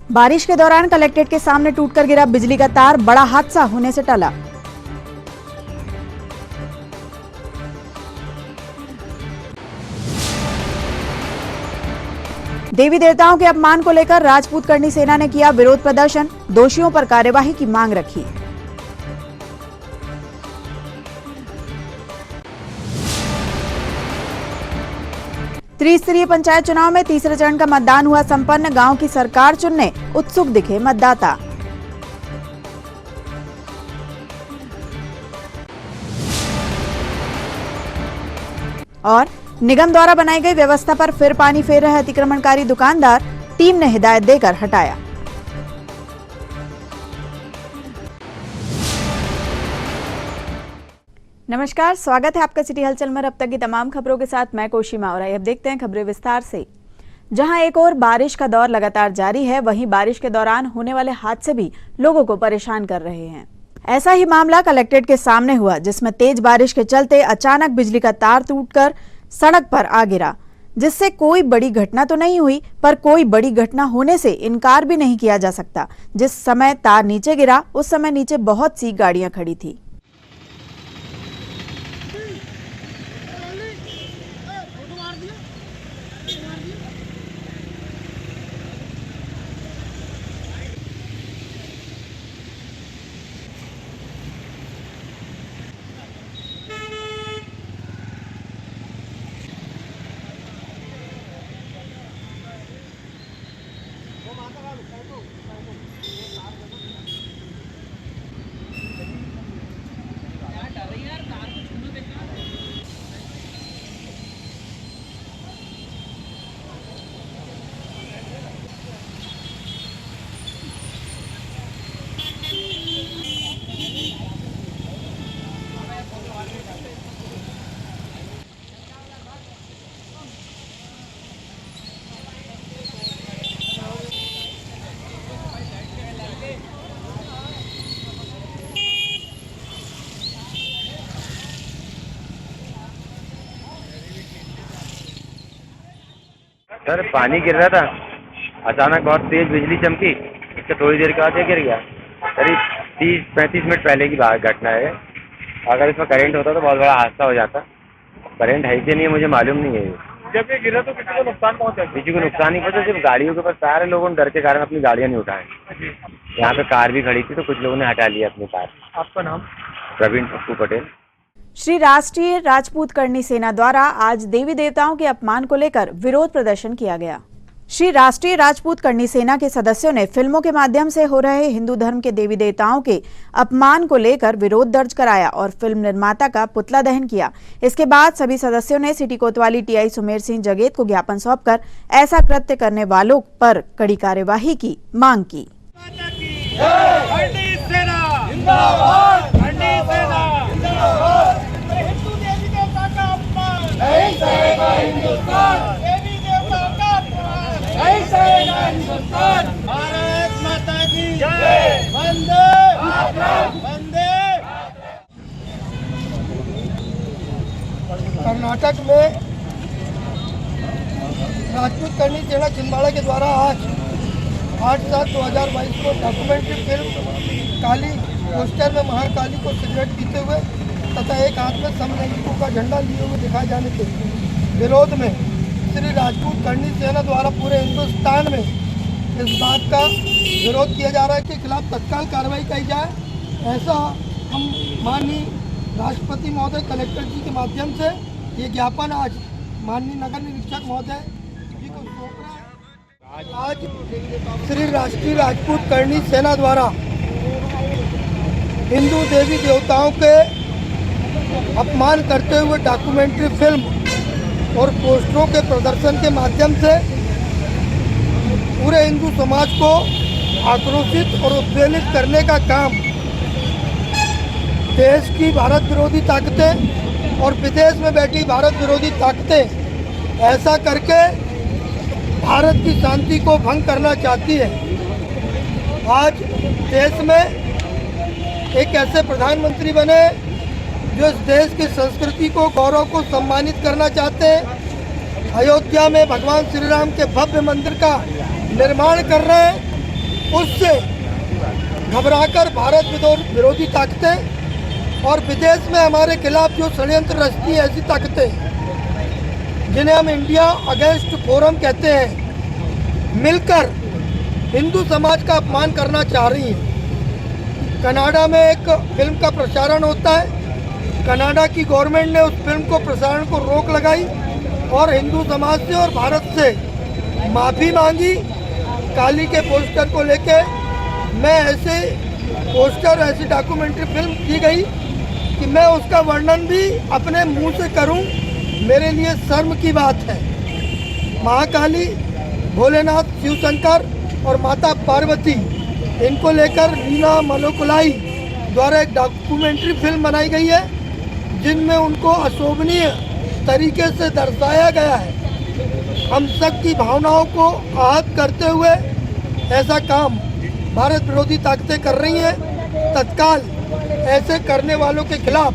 बारिश के दौरान कलेक्ट्रेट के सामने टूटकर गिरा बिजली का तार, बड़ा हादसा होने से टला। देवी देवताओं के अपमान को लेकर राजपूत करनी सेना ने किया विरोध प्रदर्शन, दोषियों पर कार्यवाही की मांग रखी। त्रिस्तरीय पंचायत चुनाव में तीसरे चरण का मतदान हुआ संपन्न, गांव की सरकार चुनने उत्सुक दिखे मतदाता। और निगम द्वारा बनाई गई व्यवस्था पर फिर पानी फेर रहे अतिक्रमणकारी दुकानदार, टीम ने हिदायत देकर हटाया। नमस्कार, स्वागत है आपका सिटी हलचल में। अब तक की तमाम खबरों के साथ मैं कोशी मावरा। अब देखते हैं खबरें विस्तार से। जहां एक और बारिश का दौर लगातार जारी है, वहीं बारिश के दौरान होने वाले हादसे भी लोगों को परेशान कर रहे हैं। ऐसा ही मामला कलेक्ट्रेट के सामने हुआ, जिसमें तेज बारिश के चलते अचानक बिजली का तार टूटकर सड़क पर आ गिरा, जिससे कोई बड़ी घटना तो नहीं हुई, पर कोई बड़ी घटना होने से इनकार भी नहीं किया जा सकता। जिस समय तार नीचे गिरा, उस समय नीचे बहुत सी गाड़ियां खड़ी थी। सर पानी गिर रहा था, अचानक बहुत तेज बिजली चमकी, इससे थोड़ी देर के बाद ये गिर गया। करीब 30-35 मिनट पहले की घटना है। अगर इसमें करंट होता तो बहुत बड़ा हादसा हो जाता। करंट है कि नहीं मुझे मालूम नहीं है। जब ये गिरा तो किसी को नुकसान पहुंचा? किसी को नुकसान नहीं पहुंचा, सिर्फ गाड़ियों के ऊपर सारे लोगों ने डर के कारण अपनी गाड़ियाँ नहीं उठाए। यहाँ पे कार भी खड़ी थी तो कुछ लोगों ने हटा लिया अपनी कार। आपका नाम? प्रवीण पप्पू पटेल। श्री राष्ट्रीय राजपूत करनी सेना द्वारा आज देवी देवताओं के अपमान को लेकर विरोध प्रदर्शन किया गया। श्री राष्ट्रीय राजपूत करनी सेना के सदस्यों ने फिल्मों के माध्यम से हो रहे हिंदू धर्म के देवी देवताओं के अपमान को लेकर विरोध दर्ज कराया और फिल्म निर्माता का पुतला दहन किया। इसके बाद सभी सदस्यों ने सिटी कोतवाली टीआई सुमेर सिंह जगेत को ज्ञापन सौंपकर ऐसा कृत्य करने वालों पर कड़ी कार्यवाही की मांग की। भारत माता की जय। वंदे वंदे। कर्नाटक में राजपूत करनी सेना छिंदवाड़ा के द्वारा आज 8/7/2022 को डॉक्यूमेंट्री फिल्म काली पोस्टर में महाकाली को सिगरेट पीते हुए तथा एक हाथ में समलैंगिकों का झंडा लिए हुए दिखाए जाने के विरोध में श्री राजपूत करनी सेना द्वारा पूरे हिंदुस्तान में इस बात का विरोध किया जा रहा है कि खिलाफ तत्काल कार्रवाई की जाए। ऐसा हम माननीय राष्ट्रपति महोदय कलेक्टर जी के माध्यम से ये ज्ञापन आज माननीय नगर निरीक्षक महोदय जी को सौंप रहा है। आज श्री राष्ट्रीय राजपूत करनी सेना द्वारा हिंदू देवी देवताओं के अपमान करते हुए डॉक्यूमेंट्री फिल्म और पोस्टरों के प्रदर्शन के माध्यम से पूरे हिंदू समाज को आक्रोशित और उत्प्रेरित करने का काम देश की भारत विरोधी ताकतें और विदेश में बैठी भारत विरोधी ताकतें ऐसा करके भारत की शांति को भंग करना चाहती है। आज देश में एक ऐसे प्रधानमंत्री बने जो इस देश की संस्कृति को, गौरव को सम्मानित करना चाहते हैं। अयोध्या में भगवान श्री राम के भव्य मंदिर का निर्माण कर रहे हैं उससे घबराकर भारत विरोधी ताकतें और विदेश में हमारे खिलाफ जो षड्यंत्र रचती है ऐसी ताकतें, जिन्हें हम इंडिया अगेंस्ट फोरम कहते हैं, मिलकर हिंदू समाज का अपमान करना चाह रही हैं। कनाडा में एक फिल्म का प्रसारण होता है, कनाडा की गवर्नमेंट ने उस फिल्म को प्रसारण को रोक लगाई और हिंदू समाज से और भारत से माफ़ी मांगी। काली के पोस्टर को लेके मैं ऐसे पोस्टर, ऐसी डॉक्यूमेंट्री फिल्म की गई कि मैं उसका वर्णन भी अपने मुंह से करूं, मेरे लिए शर्म की बात है। महाकाली, भोलेनाथ, शिव शंकर और माता पार्वती, इनको लेकर रीना मलोकुलाई द्वारा एक डॉक्यूमेंट्री फिल्म बनाई गई है, जिनमें उनको अशोभनीय तरीके से दर्शाया गया है। हम सबकी भावनाओं को आहत करते हुए ऐसा काम भारत विरोधी ताकतें कर रही हैं। तत्काल ऐसे करने वालों के खिलाफ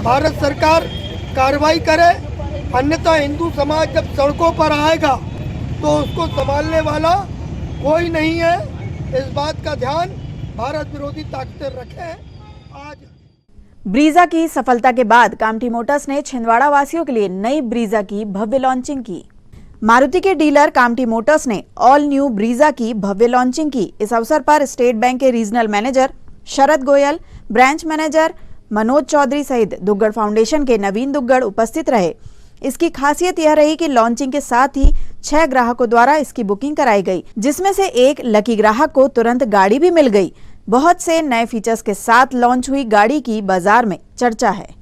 भारत सरकार कार्रवाई करे, अन्यथा हिंदू समाज जब सड़कों पर आएगा तो उसको संभालने वाला कोई नहीं है। इस बात का ध्यान भारत विरोधी ताकतें रखें। आज ब्रीजा की सफलता के बाद कामठी मोटर्स ने छिंदवाड़ा वासियों के लिए नई ब्रीजा की भव्य लॉन्चिंग की। मारुति के डीलर कामठी मोटर्स ने ऑल न्यू ब्रीजा की भव्य लॉन्चिंग की। इस अवसर पर स्टेट बैंक के रीजनल मैनेजर शरद गोयल, ब्रांच मैनेजर मनोज चौधरी सहित दुग्गड़ फाउंडेशन के नवीन दुग्गड़ उपस्थित रहे। इसकी खासियत यह रही कि लॉन्चिंग के साथ ही 6 ग्राहकों द्वारा इसकी बुकिंग कराई गई, जिसमें से एक लकी ग्राहक को तुरंत गाड़ी भी मिल गई। बहुत से नए फीचर्स के साथ लॉन्च हुई गाड़ी की बाजार में चर्चा है।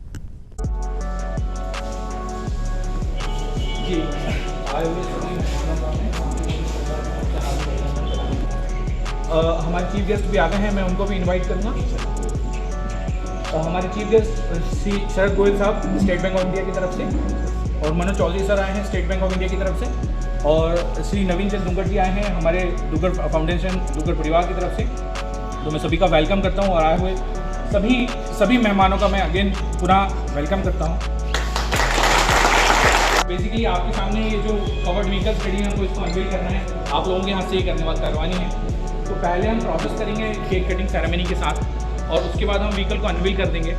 हमारे चीफ गेस्ट भी आ गए हैं, मैं उनको भी इनवाइट करूंगा। हमारे चीफ गेस्ट श्री शरद गोयल साहब स्टेट बैंक ऑफ इंडिया की तरफ से, और मनोज चौधरी सर आए हैं स्टेट बैंक ऑफ इंडिया की तरफ से, और श्री नवीन चंद दुग्गड़ जी आए हैं हमारे दुग्गड़ फाउंडेशन दुग्गड़ परिवार की तरफ से। तो मैं सभी का वेलकम करता हूं, और आए हुए सभी मेहमानों का मैं अगेन पुनः वेलकम करता हूं। बेसिकली आपके सामने ये जो कवर्ड व्हीकल्स खड़ी हैं, हमको इसको अनवील करना है, आप लोगों के हाथ से ये करवानी है। तो पहले हम प्रोसेस करेंगे केक कटिंग सेरेमनी के साथ, और उसके बाद हम व्हीकल को अनवील कर देंगे,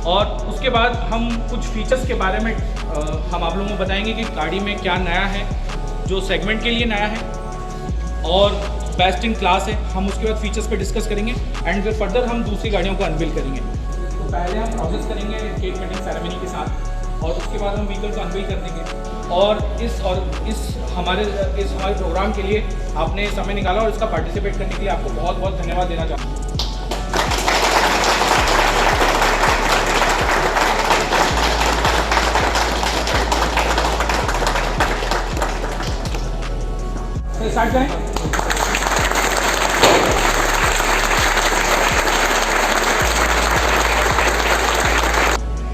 और उसके बाद हम कुछ फीचर्स के बारे में हम आप लोगों को बताएंगे कि गाड़ी में क्या नया है, जो सेगमेंट के लिए नया है और बेस्ट इन क्लास है। हम उसके बाद फीचर्स पे डिस्कस करेंगे एंड फिर फर्दर हम दूसरी गाड़ियों को अनवील करेंगे। तो पहले हम प्रोसेस करेंगे केक कटिंग सेरेमनी के साथ, और उसके बाद हम व्हीकल को अनवील कर देंगे। और इस हमारे प्रोग्राम के लिए आपने समय निकाला और इसका पार्टिसिपेट करने के लिए आपको बहुत बहुत धन्यवाद देना चाहता हूँ। स्टार्ट करें।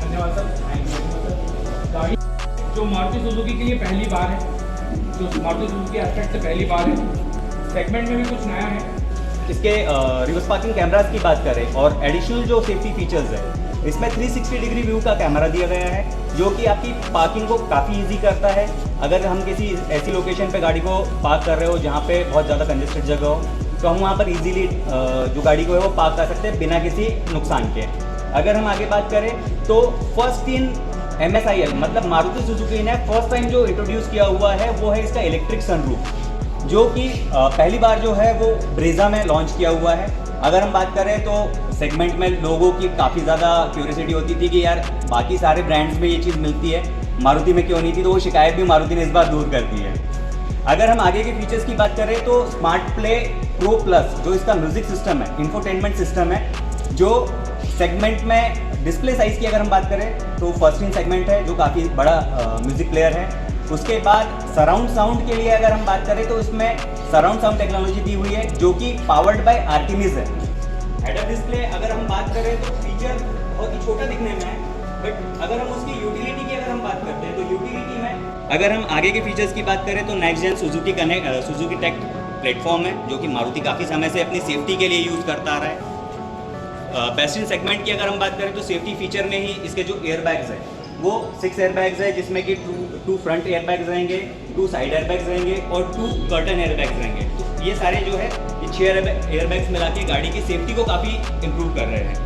धन्यवाद सर। गाड़ी जो मारुति सुजुकी के लिए पहली बार है, जो मारुति सुजुकी एस्पेक्ट से पहली बार है, सेगमेंट में भी कुछ नया है। इसके रिवर्स पार्किंग कैमरास की बात करें और एडिशनल जो सेफ्टी फीचर्स है, इसमें 360 डिग्री व्यू का कैमरा दिया गया है, जो कि आपकी पार्किंग को काफ़ी इजी करता है। अगर हम किसी ऐसी लोकेशन पे गाड़ी को पार्क कर रहे हो जहाँ पे बहुत ज़्यादा कंजेस्टेड जगह हो, तो हम वहाँ पर इजीली जो गाड़ी को है वो पार्क कर सकते हैं बिना किसी नुकसान के। अगर हम आगे बात करें तो फर्स्ट इन MSIL मतलब मारुति सुजुकी ने फर्स्ट टाइम जो इंट्रोड्यूस किया हुआ है वो है इसका इलेक्ट्रिक सनरूफ, जो कि पहली बार जो है वो ब्रेजा में लॉन्च किया हुआ है। अगर हम बात करें तो सेगमेंट में लोगों की काफ़ी ज़्यादा क्यूरियोसिटी होती थी कि यार बाकी सारे ब्रांड्स में ये चीज़ मिलती है, मारुति में क्यों नहीं थी, तो वो शिकायत भी मारुति ने इस बार दूर कर दी है। अगर हम आगे के फीचर्स की बात करें तो स्मार्ट प्ले प्रो प्लस जो इसका म्यूज़िक सिस्टम है, इंफोटेनमेंट सिस्टम है, जो सेगमेंट में डिस्प्ले साइज़ की अगर हम बात करें तो फर्स्ट इन सेगमेंट है, जो काफ़ी बड़ा म्यूज़िक प्लेयर है। उसके बाद सराउंड साउंड के लिए अगर हम बात करें तो इसमें सराउंड साउंड टेक्नोलॉजी दी हुई है, जो कि पावर्ड बाय आर्टिमिस है। हेड अप डिस्प्ले अगर हम बात करें तो फीचर बहुत ही छोटा दिखने में है, बट अगर हम उसकी यूटिलिटी की अगर हम बात करते हैं तो यूटिलिटी में अगर हम आगे के फीचर्स की बात करें तो next gen Suzuki tech platform है, जो कि मारुति काफ़ी समय से अपनी सेफ्टी के लिए यूज़ करता आ रहा है। बेस्ट इन सेगमेंट की अगर हम बात करें तो सेफ्टी फीचर में ही इसके जो एयरबैग्स है वो 6 एयरबैग्स है, जिसमें कि 2 फ्रंट एयरबैग्स रहेंगे, 2 साइड एयरबैग्स रहेंगे और 2 कर्टन एयरबैग्स रहेंगे। तो ये सारे जो है ये 6 एयरबैग्स मिला के गाड़ी की सेफ्टी को काफ़ी इम्प्रूव कर रहे हैं।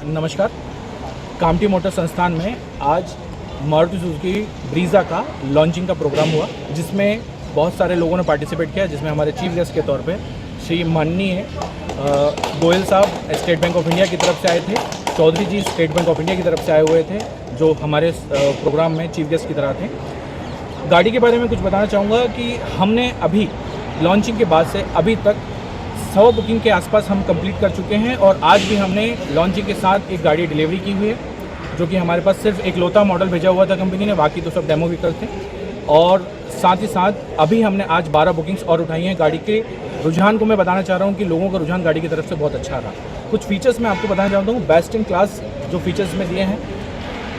नमस्कार। कामठी मोटर संस्थान में आज मारुति सुजुकी ब्रीज़ा का लॉन्चिंग का प्रोग्राम हुआ, जिसमें बहुत सारे लोगों ने पार्टिसिपेट किया, जिसमें हमारे चीफ गेस्ट के तौर पे श्री माननीय गोयल साहब स्टेट बैंक ऑफ इंडिया की तरफ से आए थे, चौधरी जी स्टेट बैंक ऑफ इंडिया की तरफ से आए हुए थे, जो हमारे प्रोग्राम में चीफ गेस्ट की तरह थे। गाड़ी के बारे में कुछ बताना चाहूँगा कि हमने अभी लॉन्चिंग के बाद से अभी तक 100 बुकिंग के आसपास हम कंप्लीट कर चुके हैं, और आज भी हमने लॉन्चिंग के साथ एक गाड़ी डिलीवरी की हुई है, जो कि हमारे पास सिर्फ एक लौता मॉडल भेजा हुआ था कंपनी ने, बाकी तो सब डेमो व्हीकल थे। और साथ ही साथ अभी हमने आज 12 बुकिंग्स और उठाई हैं। गाड़ी के रुझान को मैं बताना चाह रहा हूँ कि लोगों का रुझान गाड़ी की तरफ से बहुत अच्छा रहा। कुछ फीचर्स मैं आपको बताना चाहता हूँ, बेस्ट इन क्लास जो फीचर्स में दिए हैं।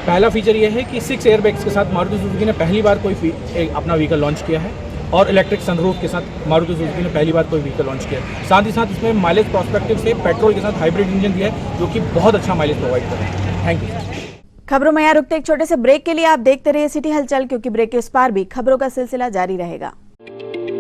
पहला फीचर ये है कि 6 एयरबैग्स के साथ मारुति सुजुकी ने पहली बार कोई अपना व्हीकल लॉन्च किया है, और इलेक्ट्रिक सनरूफ के साथ मारुति सुजुकी ने पहली बार कोई व्हीकल लॉन्च किया है। साथ ही साथ इसमें माइलेज प्रोस्पेक्टिव से पेट्रोल के साथ हाइब्रिड इंजन दिया है, जो कि बहुत अच्छा माइलेज प्रोवाइड कर रहा है। Thank you. खबरों में यहाँ रुकते एक छोटे से ब्रेक के लिए आप देखते रहिए सिटी हलचल, क्योंकि ब्रेक के उस पार भी खबरों का सिलसिला जारी रहेगा।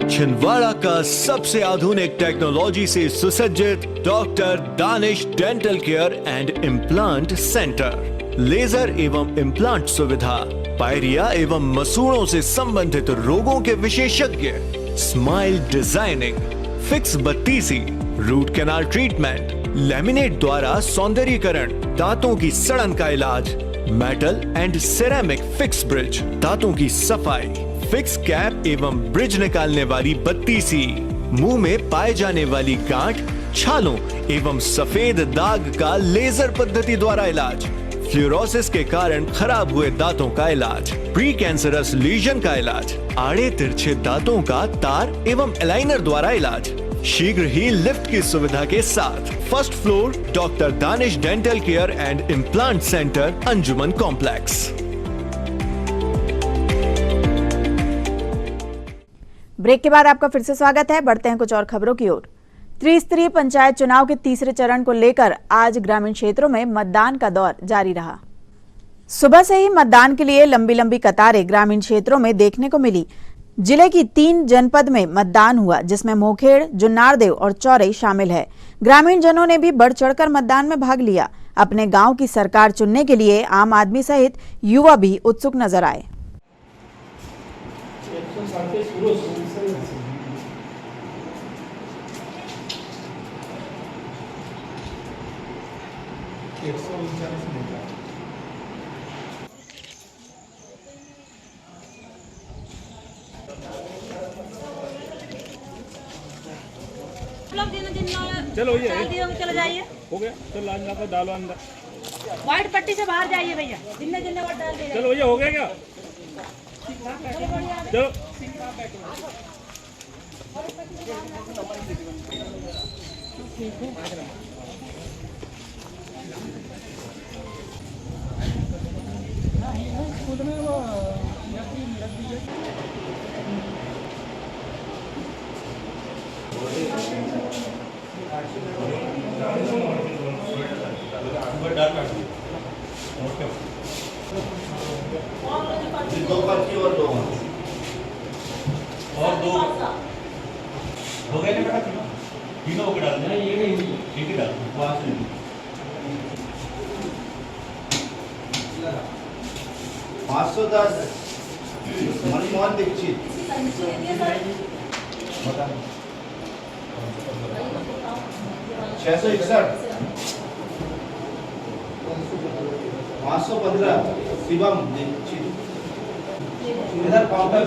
छिंदवाड़ा का सबसे आधुनिक टेक्नोलॉजी से सुसज्जित doctor Danish dental care and implant centre, laser एवं इम्प्लांट सुविधा, पायरिया एवं मसूड़ों से संबंधित रोगों के विशेषज्ञ, स्माइल डिजाइनिंग, फिक्स बत्तीसी, रूट कैनाल ट्रीटमेंट, लैमिनेट द्वारा सौंदर्यीकरण, दांतों की सड़न का इलाज, metal and ceramic fix bridge, दांतों की सफाई, फिक्स कैप एवं ब्रिज निकालने वाली बत्तीसी, मुंह में पाए जाने वाली गांठ, छालों एवं सफेद दाग का लेजर पद्धति द्वारा इलाज, फ्लोरोसिस के कारण खराब हुए दांतों का इलाज, प्री कैंसरस लीजन का इलाज, आड़े तिरछे दांतों का तार एवं अलाइनर द्वारा इलाज, शीघ्र ही लिफ्ट की सुविधा के साथ। First floor doctor Danish dental care and implant centre, Anjuman complex. Break के बाद आपका फिर से स्वागत है। बढ़ते हैं कुछ और खबरों की ओर। त्रिस्तरीय पंचायत चुनाव के तीसरे चरण को लेकर आज ग्रामीण क्षेत्रों में मतदान का दौर जारी रहा। सुबह से ही मतदान के लिए लंबी लंबी कतारें ग्रामीण क्षेत्रों में देखने को मिली। जिले की 3 जनपद में मतदान हुआ, जिसमें मोखेड़, जुन्नारदेव और चौरई शामिल है। ग्रामीण जनों ने भी बढ़ चढ़कर मतदान में भाग लिया। अपने गांव की सरकार चुनने के लिए आम आदमी सहित युवा भी उत्सुक नजर आए। चलो ये चलो जाइए, हो गया, चल लाल का डालो अंदर, व्हाइट पट्टी से बाहर जाइए भैया, जिन्ने जिन्ने वोट डाल दीजिए। चलो ये हो गया क्या? चलो और दो हो गए ना बेटा, तीनों को डाल देना, ये नहीं ठीक है, डाल वहाँ से 510 मनमोहन दीक्षित 661 515 शिवम दीक्षित इधर काउंटर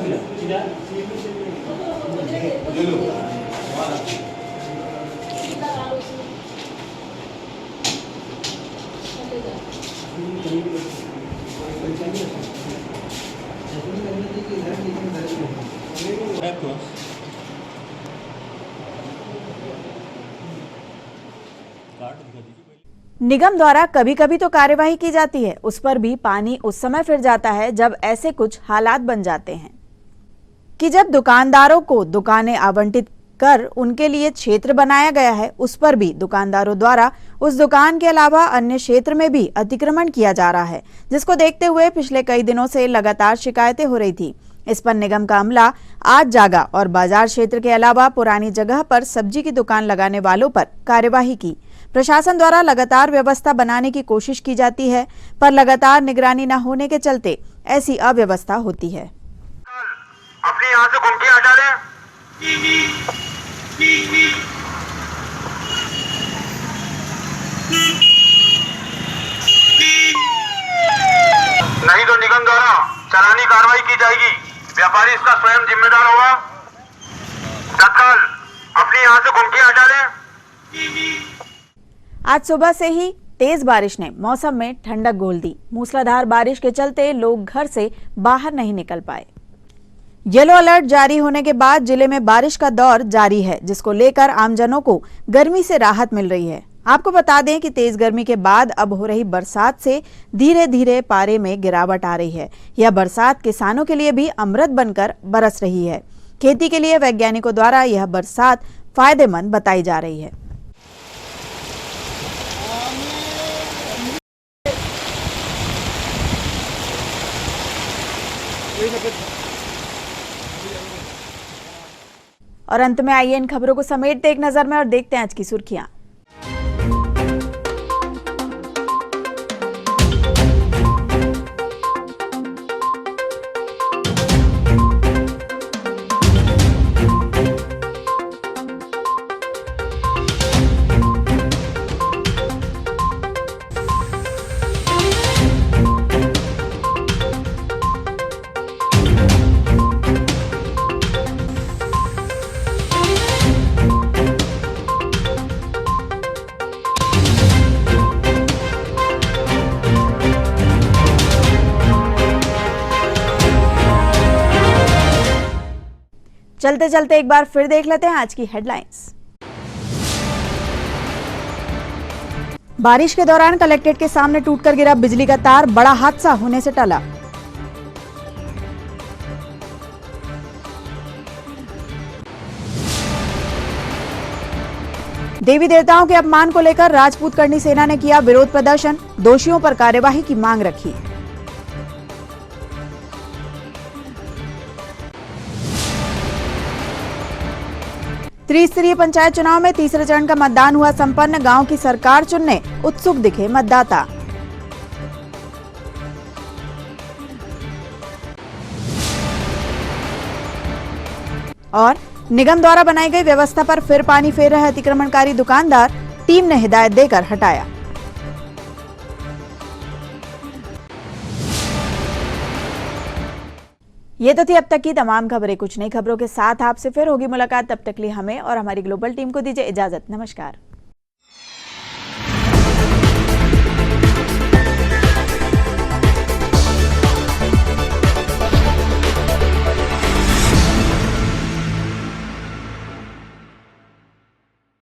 निगम द्वारा कभी कभी तो कार्यवाही की जाती है, उस पर भी पानी उस समय फिर जाता है जब ऐसे कुछ हालात बन जाते हैं कि जब दुकानदारों को दुकानें आवंटित कर उनके लिए क्षेत्र बनाया गया है, उस पर भी दुकानदारों द्वारा उस दुकान के अलावा अन्य क्षेत्र में भी अतिक्रमण किया जा रहा है, जिसको देखते हुए पिछले कई दिनों से लगातार शिकायतें हो रही थी। इस पर निगम का अमला आज जागा और बाजार क्षेत्र के अलावा पुरानी जगह पर सब्जी की दुकान लगाने वालों पर कार्यवाही की। प्रशासन द्वारा लगातार व्यवस्था बनाने की कोशिश की जाती है, पर लगातार निगरानी न होने के चलते ऐसी अव्यवस्था होती है। अपने यहाँ से घूम के हटा लें। नहीं तो निगम द्वारा चालानी कार्रवाई की जाएगी। व्यापारी इसका स्वयं जिम्मेदार होगा। तत्काल अपने यहाँ से घूम के हटा लें। आज सुबह से ही तेज बारिश ने मौसम में ठंडक घोल दी। मूसलाधार बारिश के चलते लोग घर से बाहर नहीं निकल पाए। येलो अलर्ट जारी होने के बाद जिले में बारिश का दौर जारी है, जिसको लेकर आमजनों को गर्मी से राहत मिल रही है। आपको बता दें कि तेज गर्मी के बाद अब हो रही बरसात से धीरे धीरे पारे में गिरावट आ रही है। यह बरसात किसानों के लिए भी अमृत बनकर बरस रही है। खेती के लिए वैज्ञानिकों द्वारा यह बरसात फायदेमंद बताई जा रही है। और अंत में आइए इन खबरों को समेटते एक नजर में और देखते हैं आज की सुर्खियां। चलते चलते एक बार फिर देख लेते हैं आज की हेडलाइंस। बारिश के दौरान कलेक्ट्रेट के सामने टूटकर गिरा बिजली का तार, बड़ा हादसा होने से टला। देवी देवताओं के अपमान को लेकर राजपूत करनी सेना ने किया विरोध प्रदर्शन, दोषियों पर कार्यवाही की मांग रखी। त्रिस्तरीय पंचायत चुनाव में तीसरे चरण का मतदान हुआ संपन्न, गांव की सरकार चुनने उत्सुक दिखे मतदाता। और निगम द्वारा बनाई गई व्यवस्था पर फिर पानी फेर रहे अतिक्रमणकारी दुकानदार, टीम ने हिदायत देकर हटाया। ये तो थी अब तक की तमाम खबरें। कुछ नई खबरों के साथ आपसे फिर होगी मुलाकात। तब तक लिए हमें और हमारी ग्लोबल टीम को दीजिए इजाजत। नमस्कार।